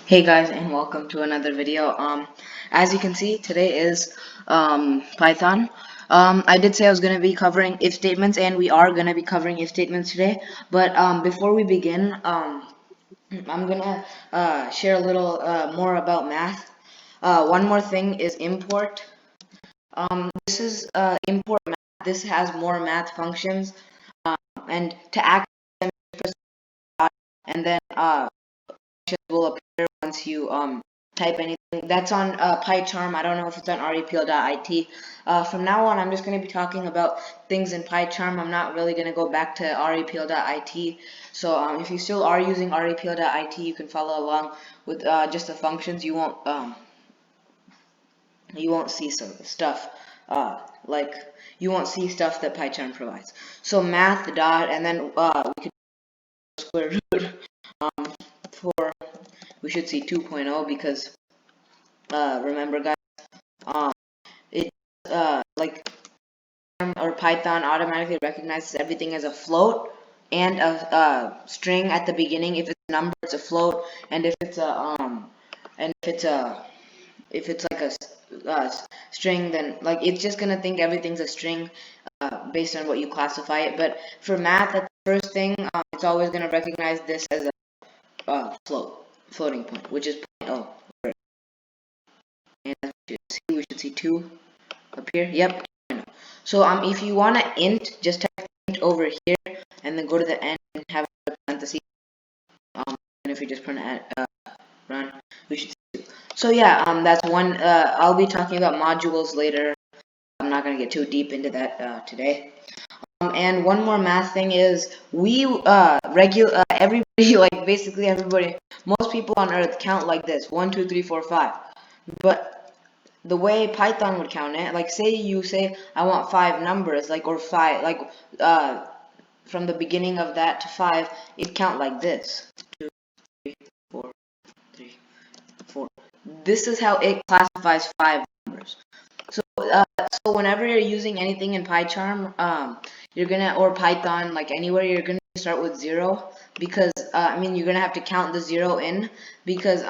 Hey guys, and welcome to another video. As you can see, today is Python. I did say I was going to be covering if statements, and we are going to be covering if statements today. But before we begin, I'm going to share a little more about math. One more thing is import. This is import math. This has more math functions, and to access them, press dot, and then will appear once you type anything. That's on PyCharm. I don't know if it's on repl.it. From now on, I'm just going to be talking about things in PyCharm. I'm not really going to go back to repl.it. So if you still are using repl.it, you can follow along with just the functions. You won't see some stuff like you won't see stuff that PyCharm provides. So math dot, and then we could square root for, we should see 2.0 because remember guys, it like or Python automatically recognizes everything as a float and a string at the beginning. If it's a number, it's a float, and if it's like a string, then like it's just gonna think everything's a string based on what you classify it. But for math, that's the first thing. It's always gonna recognize this as a floating point, which is 0.0. And we should see 2 up here. Yep. So if you want to int, just type int over here and then go to the end and have a parenthesis. And if you just run, we should see. So yeah, that's one. I'll be talking about modules later. I'm not gonna get too deep into that today. And one more math thing is we everybody, like basically everybody, most people on Earth count like this: 1, 2, 3, 4, 5. But the way Python would count it, like say you say I want 5 numbers, like or 5, like from the beginning of that to 5, it count like this: 2, 3, 4, 3, 4. This is how it classifies 5 numbers. So whenever you're using anything in PyCharm, you're gonna, or Python, like anywhere, you're gonna start with 0 because I mean you're gonna have to count the 0 in because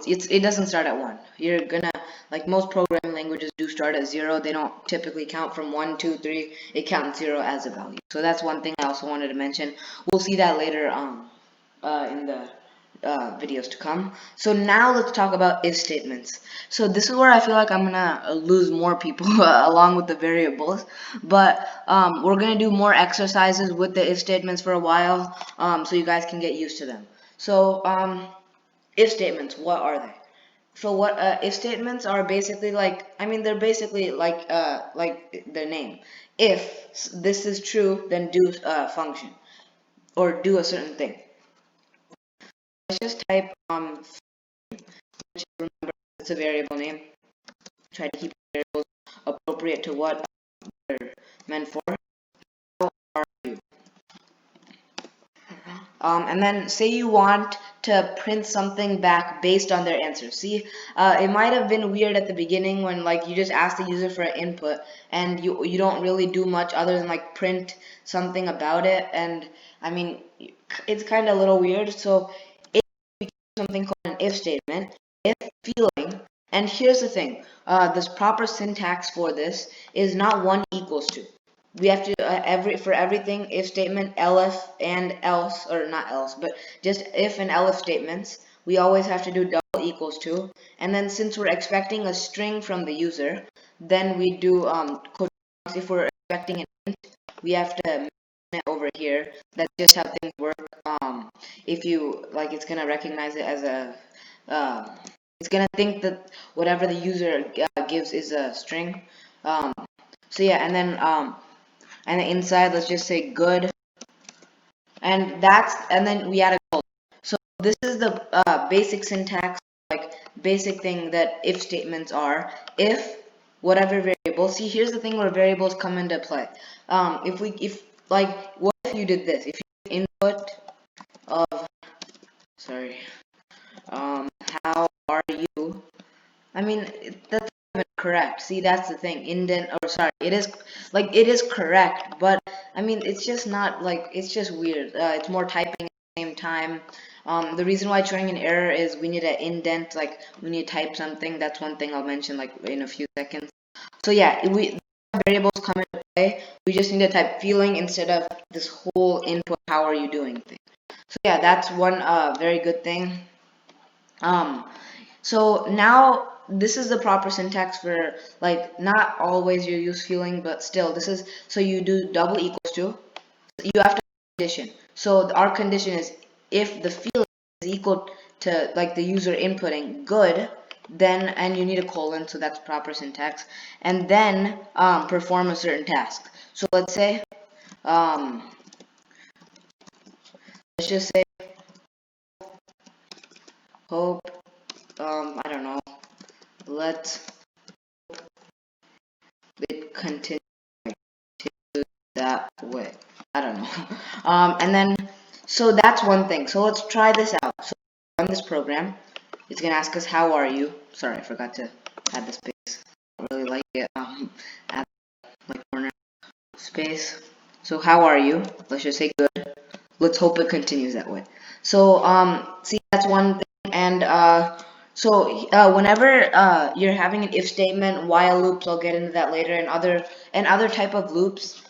it doesn't start at 1. You're gonna, like most programming languages do start at 0. They don't typically count from 1, 2, 3. It counts 0 as a value. So that's one thing I also wanted to mention. We'll see that later in the videos to come. So now let's talk about if statements. So this is where I feel like I'm gonna lose more people along with the variables, but we're gonna do more exercises with the if statements for a while, so you guys can get used to them. So if statements, what are they? So what if statements are basically like, I mean they're basically like their name. If this is true, then do function or do a certain thing. Let's just type which, remember, it's a variable name. Try to keep variables appropriate to what they're meant for. How are you? And then say you want to print something back based on their answer. See, it might have been weird at the beginning when like you just ask the user for an input and you don't really do much other than like print something about it. And I mean, it's kind of a little weird. So if we do something called an if statement, if feeling, and here's the thing, this proper syntax for this is not 1 equals 2. We have to for everything if statement, elif and else, or not else, but just if and elif statements, we always have to do double equals to. And then since we're expecting a string from the user, then we do if we're expecting an int, we have to mention it over here. That's just how things work. If you like, it's gonna recognize it as a it's gonna think that whatever the user gives is a string. So yeah, and then inside, let's just say good, and then we add a colon. So this is the basic syntax, like basic thing that if statements are. If whatever variable. See, here's the thing where variables come into play. If like, what if you did this? If you input of, sorry, how are you? I mean, that's not correct. See, that's the thing. Indent, or sorry, it is correct, but I mean, it's just not like, it's just weird. It's more typing at the same time. The reason why it's showing an error is we need to indent, like we need to type something. That's one thing I'll mention like in a few seconds. So yeah, variables come into play. We just need to type feeling instead of this whole input how are you doing thing. So yeah, that's one very good thing. So now this is the proper syntax for, like, not always you use feeling, but still this is, so you do double equals to, you have to condition. So our condition is if the feeling is equal to like the user inputting good, then, and you need a colon, so that's proper syntax, and then perform a certain task. So let's say let's just say hope I don't know, let it continue that way. I don't know. And then, so that's one thing. So let's try this out. So run this program. It's gonna ask us, how are you? Sorry, I forgot to add the space. I really like it. Add my corner space. So how are you? Let's just say good. Let's hope it continues that way. So see, that's one thing. And whenever you're having an if statement, while loops, I'll get into that later, and other type of loops,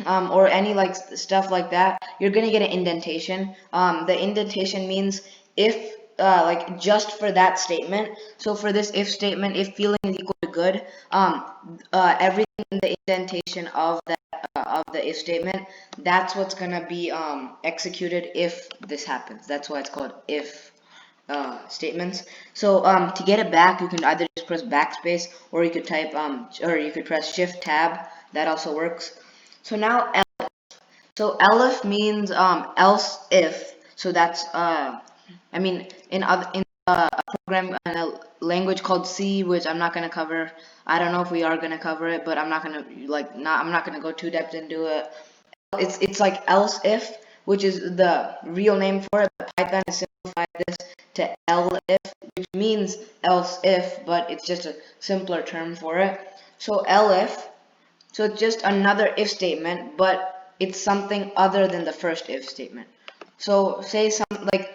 or any like stuff like that, you're gonna get an indentation. The indentation means if like just for that statement. So for this if statement, if feeling is equal to good, everything in the indentation of the if statement, that's what's gonna be executed if this happens. That's why it's called if statements. So to get it back, you can either just press backspace, or you could type or you could press shift tab. That also works. So now so elif means else if. So that's I mean in a program in a language called C, which I'm not gonna cover. I don't know if we are gonna cover it, but I'm not gonna I'm not gonna go too depth into it. It's like else if, which is the real name for it, but Python has simplified this to elif, which means else if, but it's just a simpler term for it. So elif, so it's just another if statement, but it's something other than the first if statement. So say something like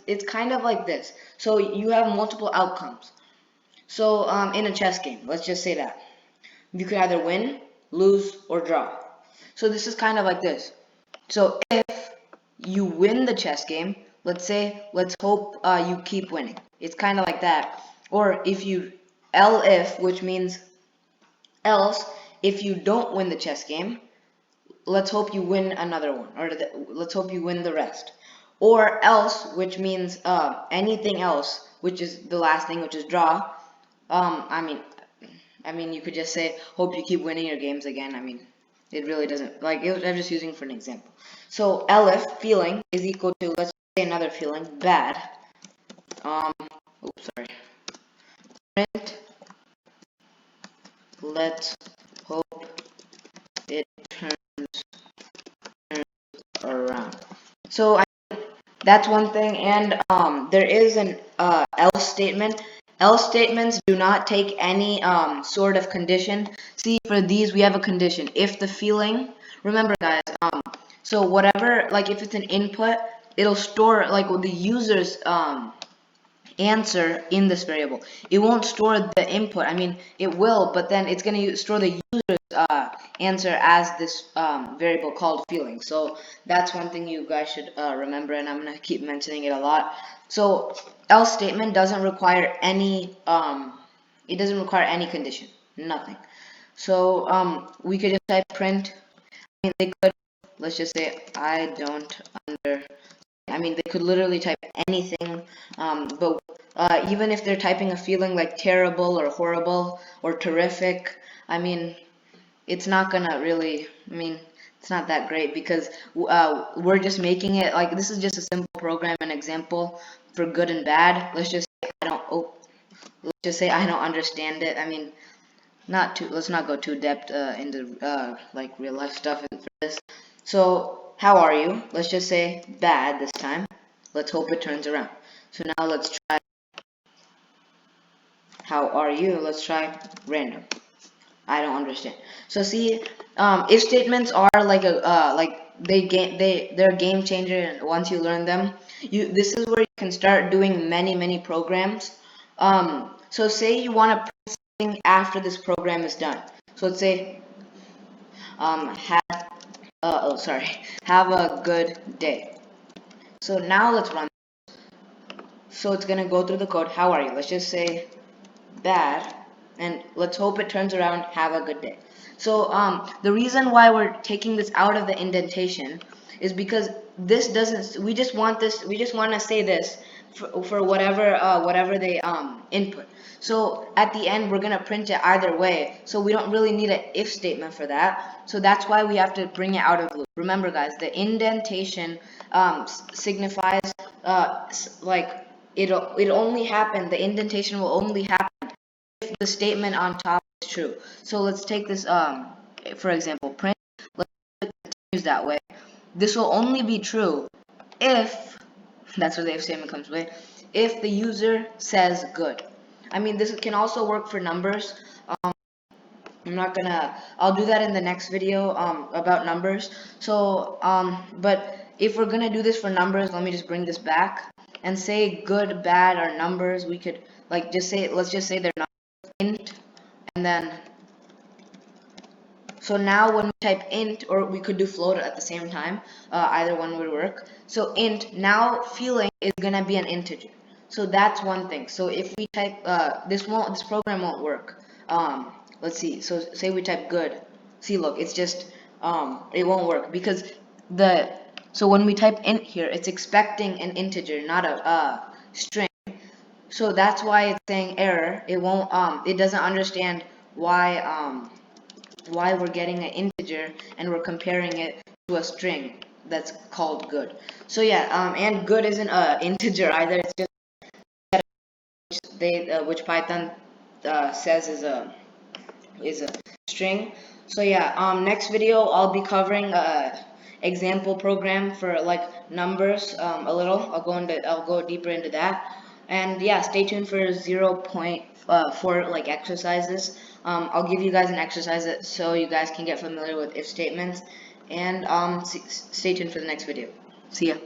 it's kind of like this. So you have multiple outcomes. So in a chess game, let's just say that you could either win, lose, or draw. So this is kind of like this. So if you win the chess game, let's hope you keep winning. It's kind of like that. Or if you elif, which means else, if you don't win the chess game, let's hope you win another one, or let's hope you win the rest. Or else, which means anything else, which is the last thing, which is draw. I mean, you could just say, hope you keep winning your games again. I mean, it really doesn't, like, I'm just using for an example. So elif, feeling, is equal to, let's say another feeling, bad. Oops, sorry. Print, let's hope it turns around. So that's one thing, and there is an else statement. Else statements do not take any sort of condition. See, for these we have a condition. If the feeling, remember guys, so whatever, like if it's an input, it'll store like the user's answer in this variable. It won't store the input. I mean, it will, but then it's going to store the user's answer as this variable called feeling. So that's one thing you guys should remember, and I'm going to keep mentioning it a lot. So else statement doesn't require any it doesn't require any condition, nothing. So we could just type print. I mean, they could, let's just say I don't I mean, they could literally type anything, but even if they're typing a feeling like terrible or horrible or terrific, I mean, it's not gonna really, I mean, it's not that great, because we're just making it, like, this is just a simple program, an example for good and bad. Let's just say I don't understand it. I mean, let's not go too depth into like real life stuff for this. So how are you? Let's just say bad this time. Let's hope it turns around. So now let's try how are you? Let's try random. I don't understand. So see, if statements are like they're a game changer, and once you learn them, this is where you can start doing many programs. So say you want to print something after this program is done. So let's say have a good day. So now let's run. So it's gonna go through the code. How are you? Let's just say bad, and let's hope it turns around. Have a good day. So the reason why we're taking this out of the indentation is because this doesn't. We just want this. We just want to say this for whatever they input. So at the end we're gonna print it either way. So we don't really need an if statement for that. So that's why we have to bring it out of loop. Remember, guys, the indentation signifies like it only happen. The indentation will only happen if the statement on top is true. So let's take this for example, print. Let's use that way. This will only be true if, that's where the if statement comes with, if the user says good. I mean, this can also work for numbers. I'll do that in the next video about numbers. So but if we're gonna do this for numbers, let me just bring this back and say good, bad are numbers. We could like just say, let's just say they're numbers, int, and then so now when we type int, or we could do float at the same time, either one would work. So int, now feeling is gonna be an integer. So that's one thing. So if we type this program won't work. Let's see. So say we type good. See, look, it's just it won't work because so when we type int here, it's expecting an integer, not a string. So that's why it's saying error. It won't it doesn't understand why we're getting an integer and we're comparing it to a string that's called good. So yeah, and good isn't an integer either. It's just which Python says is a string. So yeah, next video I'll be covering example program for like numbers a little. I'll go deeper into that. And yeah, stay tuned for 0.4 like exercises. I'll give you guys an exercise so you guys can get familiar with if statements. And stay tuned for the next video. See ya.